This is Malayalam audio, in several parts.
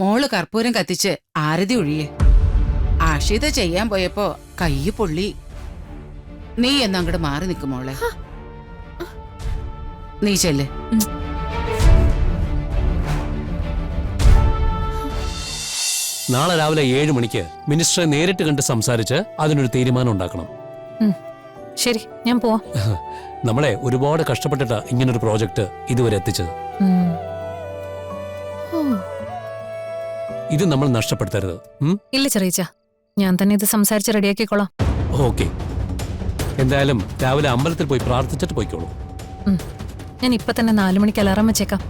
മോള് കർപ്പൂരം കത്തിച്ച് ആരതി ഒഴിയേ. ആഷിത ചെയ്യാൻ പോയപ്പോ കയ്യ് പൊള്ളി. നീ എന്നങ്ങോട്ട് മാറി നിൽക്കും മോളെ. നീ ചെല്ല്. നാളെ രാവിലെ 7 മണിക്ക് മിനിസ്റ്ററെ നേരിട്ട് കണ്ട് സംസാരിച്ച് അതിനൊരു തീരുമാനം ഉണ്ടാക്കണം. ശരി, ഞാൻ പോവാം. നമ്മളെ ഒരുപാട് കഷ്ടപ്പെട്ടിട്ടാ ഇങ്ങനൊരു പ്രോജക്റ്റ് ഇതുവരെ എത്തിച്ചത്. ഇത് നമ്മൾ നഷ്ടപ്പെടുത്തരുത്. ഇല്ല ചെറിയച്ച, ഞാൻ തന്നെ ഇത് സംസാരിച്ച് റെഡിയാക്കിക്കോളാം. ഓക്കെ, എന്തായാലും രാവിലെ അമ്പലത്തിൽ പോയി പ്രാർത്ഥിച്ചിട്ട് പോയിക്കോളൂ. ഞാൻ ഇപ്പൊ തന്നെ 4 മണിക്ക് അലാറം വെച്ചേക്കാം.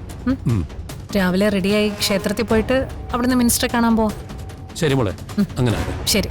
രാവിലെ റെഡിയായി ക്ഷേത്രത്തിൽ പോയിട്ട് അവിടുന്ന് മിനിസ്റ്ററെ കാണാൻ പോവാം. ശരി മോളെ, അങ്ങനെ. ശരി.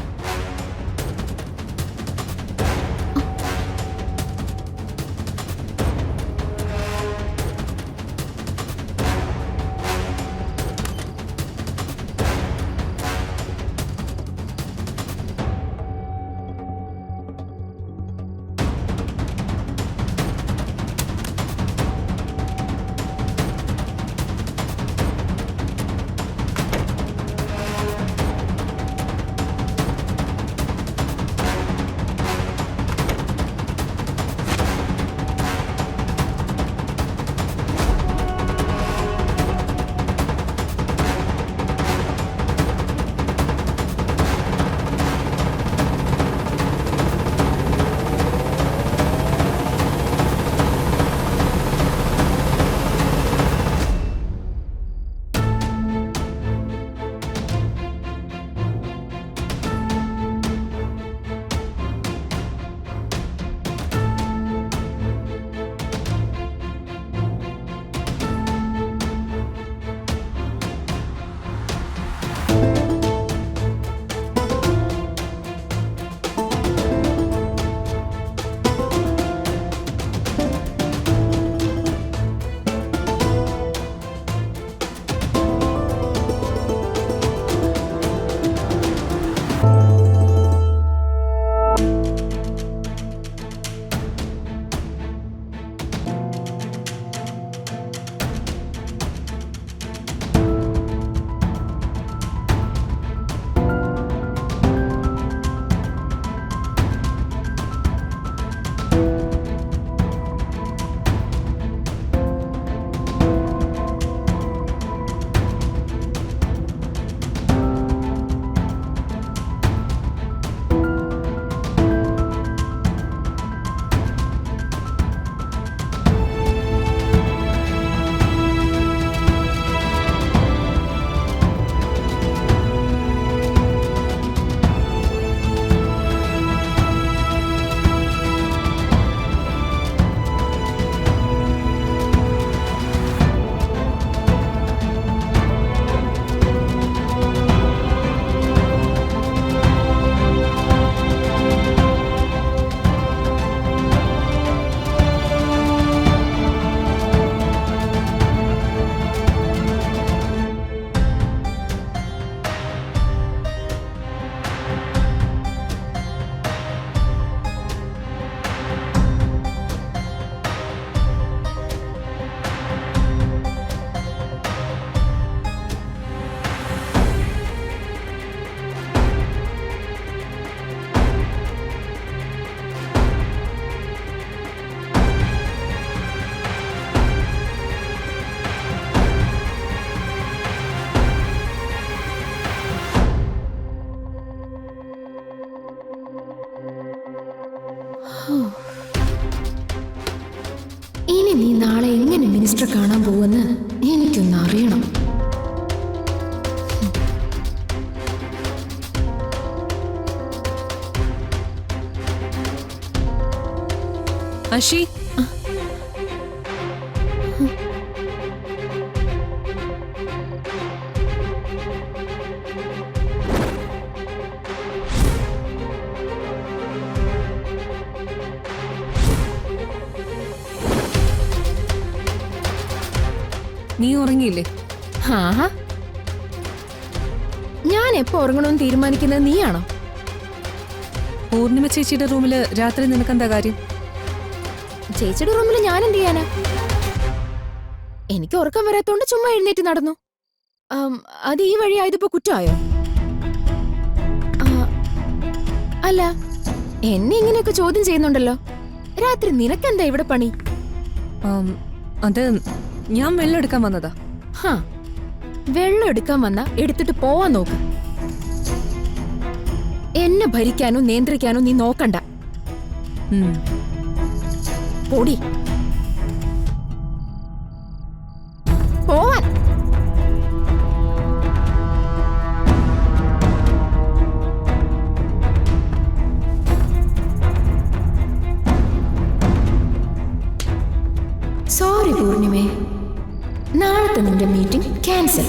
ഇനി നീ നാളെ എങ്ങനെ മിനിസ്റ്റർ കാണാൻ പോവെന്ന് എനിക്കൊന്ന് അറിയണം. അശി, നീ ഉറങ്ങിയില്ലേ? ഞാൻ എപ്പോ ഉറങ്ങണമെന്ന് തീരുമാനിക്കുന്നത് നീയാണോ? പൂർണിമ ചേച്ചിയുടെ റൂമില് രാത്രി നിനക്കെന്താ കാര്യം? ചേച്ചിയുടെ റൂമിൽ ഞാൻ എന്ത് ചെയ്യാനാ? എനിക്ക് ഉറക്കം വരാത്തോണ്ട് ചുമ്മാ എഴുന്നേറ്റ് നടന്നു. അത് ഈ വഴി ആയതിപ്പോ കുറ്റമായോ? അല്ല, എന്നെ ഇങ്ങനെയൊക്കെ ചോദ്യം ചെയ്യുന്നുണ്ടല്ലോ. രാത്രി നിനക്കെന്താ ഇവിടെ പണി? അത് ഞാൻ വെള്ളം എടുക്കാൻ വന്നതാ. ഹാ, വെള്ളം എടുക്കാൻ വന്നാ എടുത്തിട്ട് പോവാൻ നോക്ക്. എന്നെ ഭരിക്കാനോ നിയന്ത്രിക്കാനോ നീ നോക്കണ്ട. പൊടി പോവാൻ. സോറി പൂർണിമേ, നാളത്തെ നിന്റെ മീറ്റിംഗ് ക്യാൻസൽ.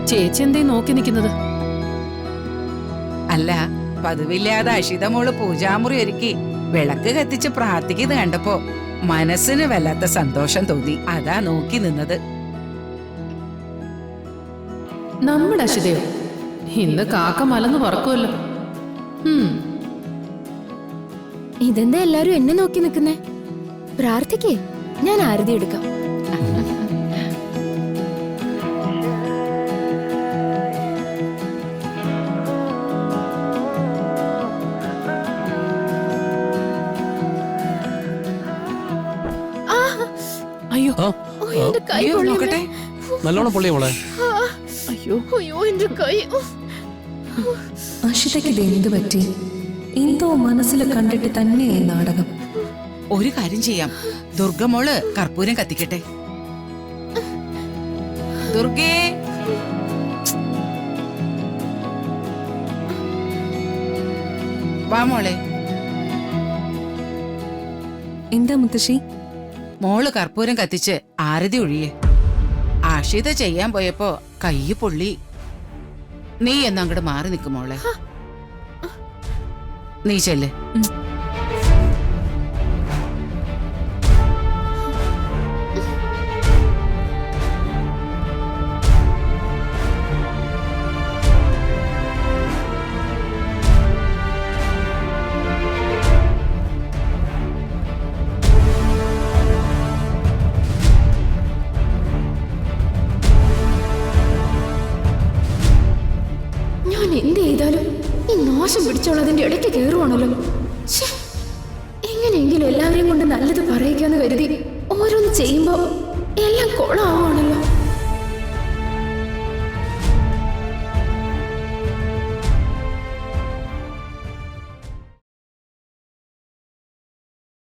ചേച്ചി എന്തേ നോക്കി നിൽക്കുന്നത്? അല്ല, പതിവില്ലാതെ അഷിത മോള് പൂജാമുറി ഒരുക്കി വിളക്ക് കത്തിച്ച് പ്രാർത്ഥിക്കുന്നത് കണ്ടപ്പോ മനസ്സിന് വല്ലാത്ത സന്തോഷം തോന്നി. അതാ നോക്കി നിന്നത്. നമ്മുടെ അശിതയോ ഇന്ന് കാക്ക മലന്ന് പറക്കുമല്ലോ. ഇതെന്താ എല്ലാരും എന്നെ നോക്കി നിൽക്കുന്നേ? പ്രാർത്ഥിക്കേ, ഞാൻ ആരതി എടുക്കാം. അയ്യോ, എന്റെ കൈ അയ്യോ, പൊള്ളിയമ്മേ. നോക്കട്ടെ. നല്ലോണം പൊള്ളിയ മോളെ. അയ്യോ, അയ്യോ, എന്റെ കൈ. അഷിതയ്ക്ക് ഇത് എന്ത് പറ്റി? എന്തോ മനസ്സിൽ കണ്ടിട്ട് തന്നെ ഈ നാടകം. ഒരു കാര്യം ചെയ്യാം, ദുർഗമോള് കർപ്പൂരം കത്തിക്കട്ടെ. ദുർഗേ, വാ മോളെ. എന്താ മുത്തശ്ശി? മോള് കർപ്പൂരം കത്തിച്ച് ആരതി ഒഴിയേ. ആഷിത ചെയ്യാൻ പോയപ്പോ കൈ പൊള്ളി. നീ എന്നാ അങ്ങോട്ട് മാറി നിൽക്കും മോളെ. നീ ചെല്ല്. ഞാൻ എന്ത് ചെയ്താലും ഈ നാശം പിടിച്ചോളതിന്റെ ഇടയ്ക്ക് കയറുവാണല്ലോ. എങ്ങനെയെങ്കിലും എല്ലാവരെയും കൊണ്ട് നല്ലത് പറയിക്കാന്ന് കരുതി ഓരോന്ന് ചെയ്യുമ്പോ എല്ലാം കൊളാവാണല്ലോ.